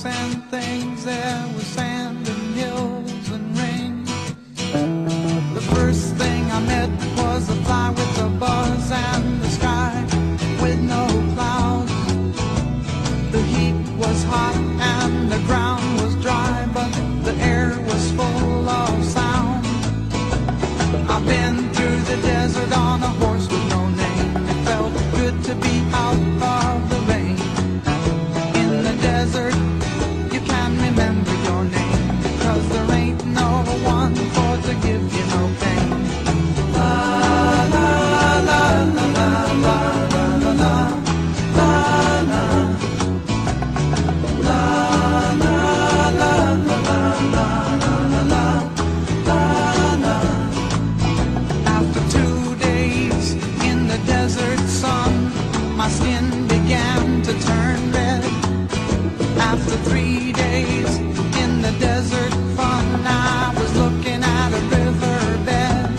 rocks and things, there was sand and hills and rain. The first thing I met was a fly with a buzz and the sky with no clouds. The heat was hot and the ground was dry, but the air was full of sound. I've been through the desert on a horse with no name. It felt good to be out of the rain. In the desert, you can remember your name, because there ain't no one for to give you no pain. La la la la la la la la la la la la la la la la. After 2 days in the desert sun, my skin began to turn red. After 3 days in the desert fun, I was looking at a riverbed,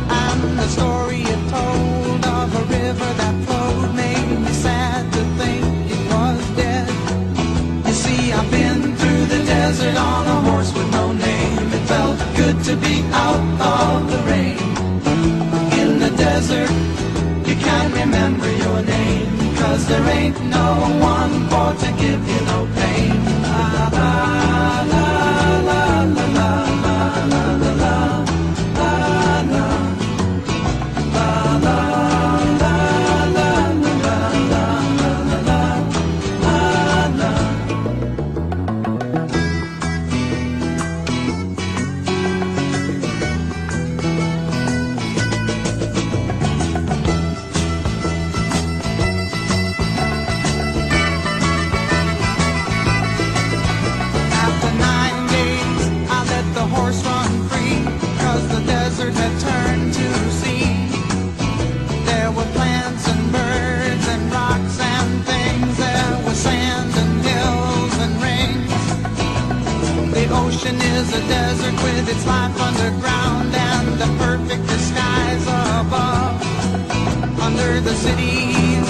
and the story it told of a river that flowed made me sad to think it was dead. You see, I've been through the desert on a horse with no name. It felt good to be out of the rain. In the desert, you can't remember your name, 'cause there ain't no one for to give you no pain. La la la la la la la la la la la la la la la la. After 9 days, I let the horse run free, 'cause the desert had turned to sea. There were plants and birds and rocks and things. There was sand and hills and rings. The ocean is a desert with its life underground and the perfect disguise above. Under the cities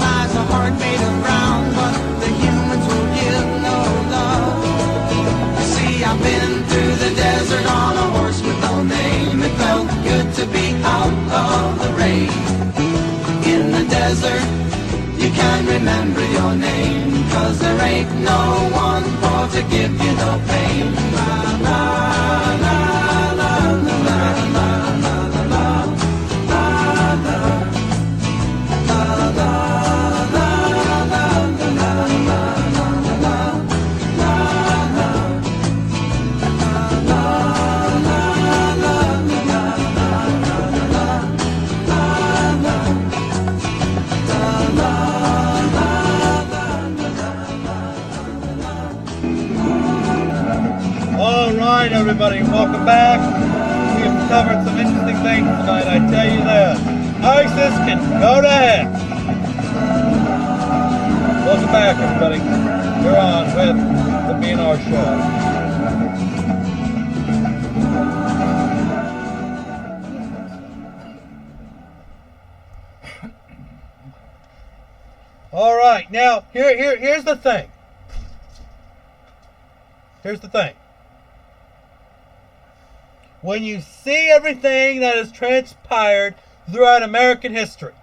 lies a heart made of brown, but the humans will give no love. You see, I've been through the desert on a horse with no name. It felt good to be out of the rain. In the desert, you can't remember your name, 'cause there ain't no one for to give you no pain. La la la la la la la la la la la la la la la All right, everybody, welcome back. We've covered some interesting things tonight, I tell you that. ISIS can go to heck. Welcome back, everybody. You're on with the BANDR Show. All right, now here's the thing. Here's the thing. When you see everything that has transpired throughout American history,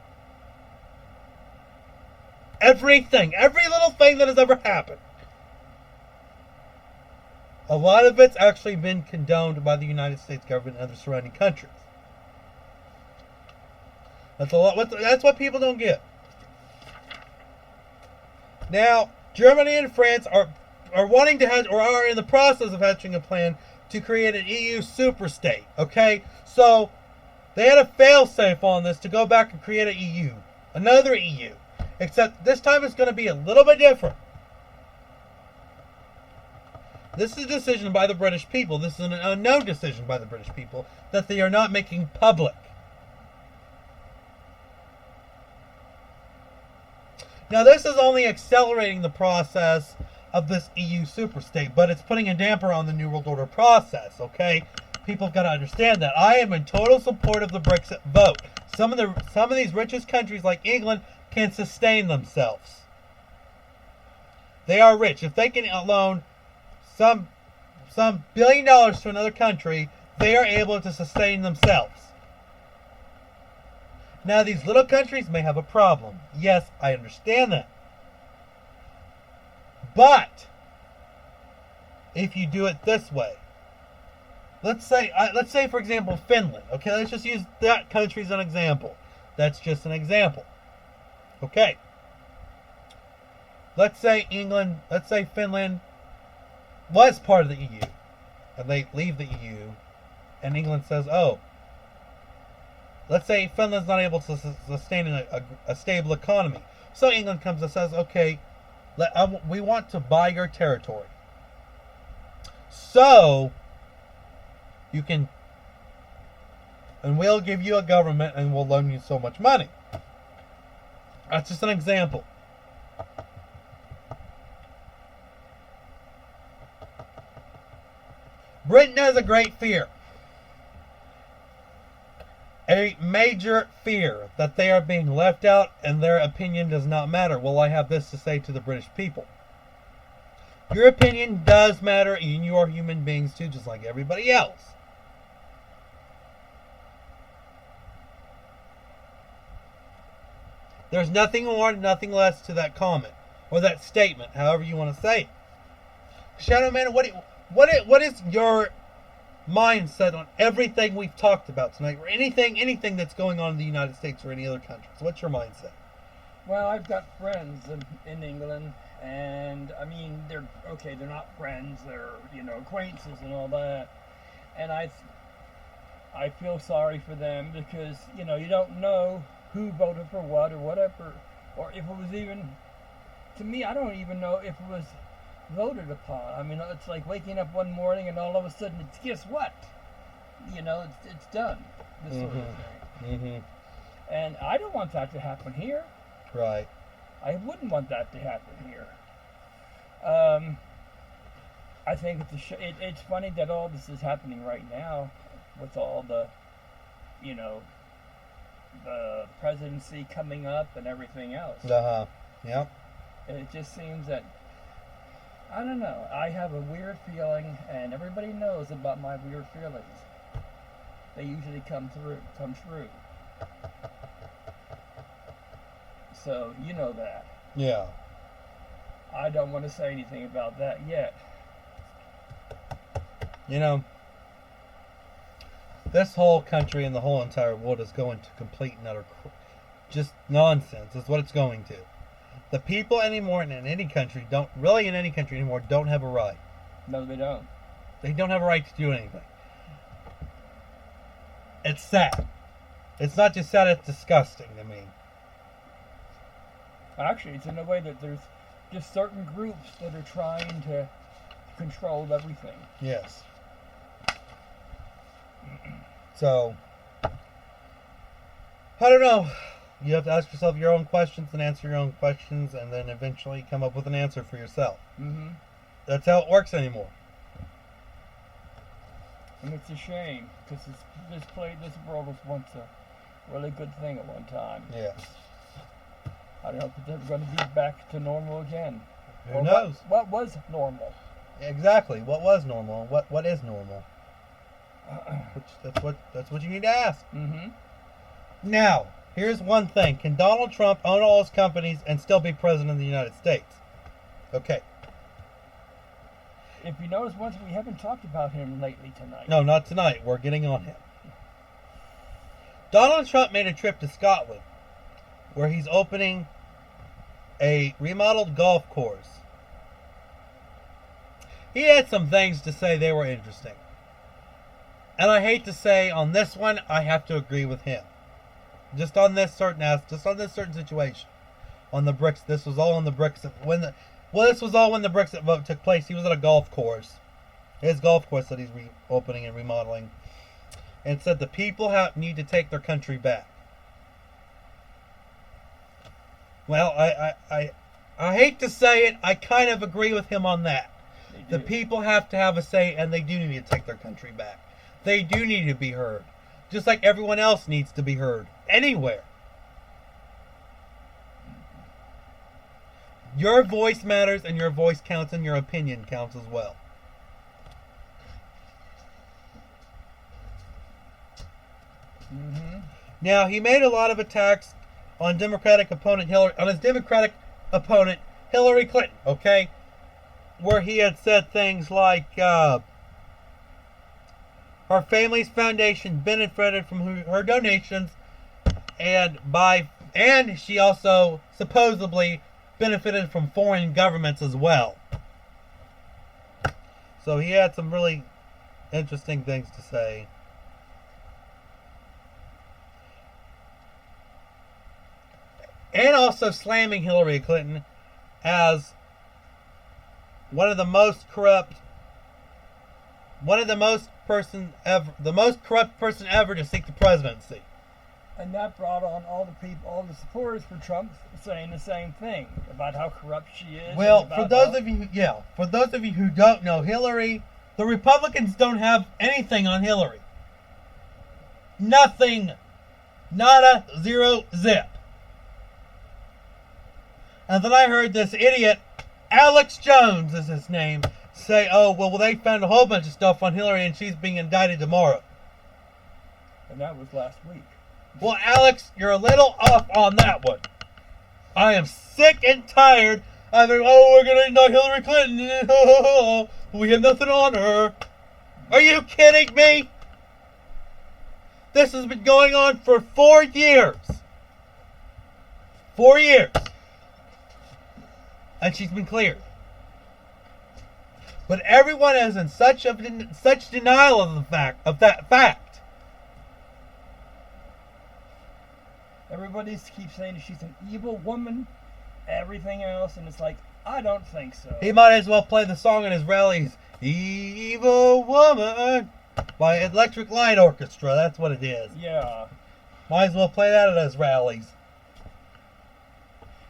everything, every little thing that has ever happened, a lot of it's actually been condoned by the United States government and other surrounding countries. That's what people don't get. Now, Germany and France are wanting to hatch, or are in the process of hatching a plan to create an EU superstate. Okay, so they had a fail-safe on this to go back and create an EU, another EU, except this time it's going to be a little bit different. This is a decision by the British people. This is an unknown decision by the British people that they are not making public. Now, this is only accelerating the process of this EU superstate, but it's putting a damper on the New World Order process, okay? People have got to understand that. I am in total support of the Brexit vote. Some of these richest countries like England can sustain themselves. They are rich. If they can loan some $1 billion to another country, they are able to sustain themselves. Now, these little countries may have a problem. Yes, I understand that. But if you do it this way, let's say, for example, Finland. Okay, let's just use that country as an example. That's just an example. Okay. Let's say Finland was part of the EU, and they leave the EU, and England says, oh, let's say Finland's not able to sustain a stable economy. So England comes and says, okay, we want to buy your territory. So you can, and we'll give you a government and we'll loan you so much money. That's just an example. Britain has a great fear. A major fear that they are being left out and their opinion does not matter. Well, I have this to say to the British people. Your opinion does matter, and you are human beings too, just like everybody else. There's nothing more, nothing less to that comment, or that statement, however you want to say it. Shadow Man, what is your mindset on everything we've talked about tonight, or anything that's going on in the United States or any other countries? What's your mindset? Well, I've got friends in England, and I mean, they're not friends, they're, acquaintances and all that. And I feel sorry for them because, you don't know who voted for what or whatever, or if it was even, to me, I don't even know if it was voted upon. I mean, it's like waking up one morning and all of a sudden it's, guess what? It's done. This sort of thing. Mm-hmm. And I don't want that to happen here. Right. I wouldn't want that to happen here. I think it's funny that all this is happening right now with all the, the presidency coming up and everything else. Yep. It just seems that, I don't know, I have a weird feeling, and everybody knows about my weird feelings. They usually come true. So, you know that. Yeah. I don't want to say anything about that yet. This whole country and the whole entire world is going to complete and utter just nonsense. Is what it's going to. The people anymore in any country don't have a right. No, they don't. They don't have a right to do anything. It's sad. It's not just sad, it's disgusting to me. Actually, it's in a way that there's just certain groups that are trying to control everything. Yes. So, I don't know. You have to ask yourself your own questions and answer your own questions, and then eventually come up with an answer for yourself. Mm-hmm. That's how it works anymore. And it's a shame, because this world was once a really good thing at one time. Yes. I don't know if it's ever going to be back to normal again. Who knows? What was normal? Exactly. What was normal? What is normal? That's what you need to ask. Mm-hmm. Now, here's one thing. Can Donald Trump own all his companies and still be president of the United States? Okay. If you notice, we haven't talked about him lately tonight. No, not tonight. We're getting on him. Donald Trump made a trip to Scotland where he's opening a remodeled golf course. He had some things to say they were interesting. And I hate to say on this one, I have to agree with him. Just on this certain situation. On the bricks, this was all on the bricks. This was all when the Brexit vote took place. He was at a golf course. His golf course that he's reopening and remodeling. And said the people need to take their country back. Well, I hate to say it, I kind of agree with him on that. The people have to have a say, and they do need to take their country back. They do need to be heard. Just like everyone else needs to be heard. Anywhere. Your voice matters, and your voice counts, and your opinion counts as well. Mm-hmm. Now, he made a lot of attacks on his Democratic opponent Hillary Clinton, okay? Where he had said things like, her family's foundation benefited from her donations, and she also supposedly benefited from foreign governments as well. So he had some really interesting things to say. And also slamming Hillary Clinton as the most corrupt person ever to seek the presidency. And that brought on all the supporters for Trump saying the same thing about how corrupt she is. Well, for those of you who don't know, Hillary, the Republicans don't have anything on Hillary. Nothing. Nada, zero, zip. And then I heard this idiot, Alex Jones is his name, say, oh, well, they found a whole bunch of stuff on Hillary and she's being indicted tomorrow. And that was last week. Well, Alex, you're a little off on that one. I am sick and tired of it. Oh, we're going to indict Hillary Clinton. We have nothing on her. Are you kidding me? This has been going on for 4 years. 4 years. And she's been cleared. But everyone is in such denial of that fact. Everybody keeps saying she's an evil woman, everything else, and it's like, I don't think so. He might as well play the song in his rallies, Evil Woman, by Electric Light Orchestra. That's what it is. Yeah. Might as well play that at his rallies.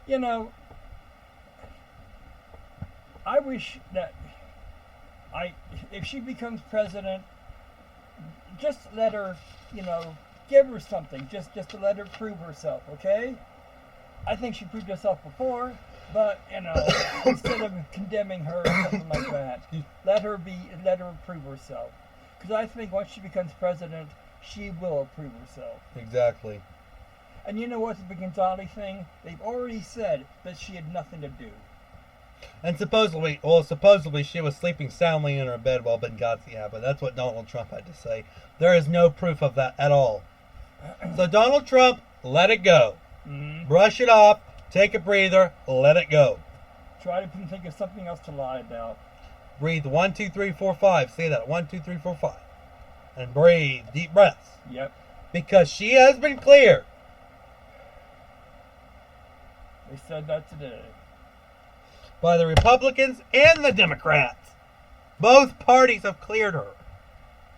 You know, I wish that if she becomes president, just let her, give her something, just to let her prove herself, okay? I think she proved herself before, but, instead of condemning her or something like that, let her prove herself. Because I think once she becomes president, she will prove herself. Exactly. And you know what's the Gonzalez thing? They've already said that she had nothing to do. And supposedly she was sleeping soundly in her bed while Benghazi happened. That's what Donald Trump had to say. There is no proof of that at all. So Donald Trump, let it go. Mm-hmm. Brush it off. Take a breather. Let it go. Try to think of something else to lie about. Breathe 1, 2, 3, 4, 5. Say that 1, 2, 3, 4, 5. And breathe. Deep breaths. Yep. Because she has been cleared. They said that today. By the Republicans and the Democrats. Both parties have cleared her.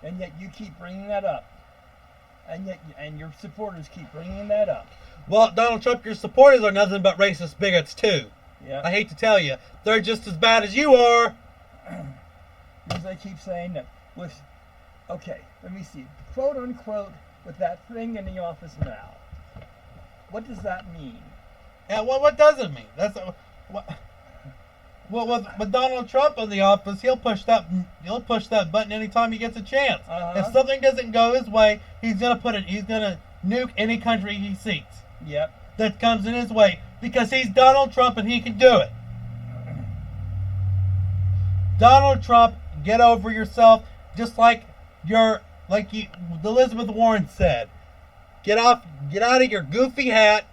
And yet you keep bringing that up. And your supporters keep bringing that up. Well, Donald Trump, your supporters are nothing but racist bigots too. Yeah. I hate to tell you, they're just as bad as you are. Because they keep saying that okay, let me see, quote unquote, with that thing in the office now. What does that mean? Yeah, what does it mean? With Donald Trump in the office, he'll push that button anytime he gets a chance. Uh-huh. If something doesn't go his way, he's gonna nuke any country he seeks. Yep. That comes in his way, because he's Donald Trump and he can do it. Donald Trump, get over yourself, just like Elizabeth Warren said. Get out of your goofy hat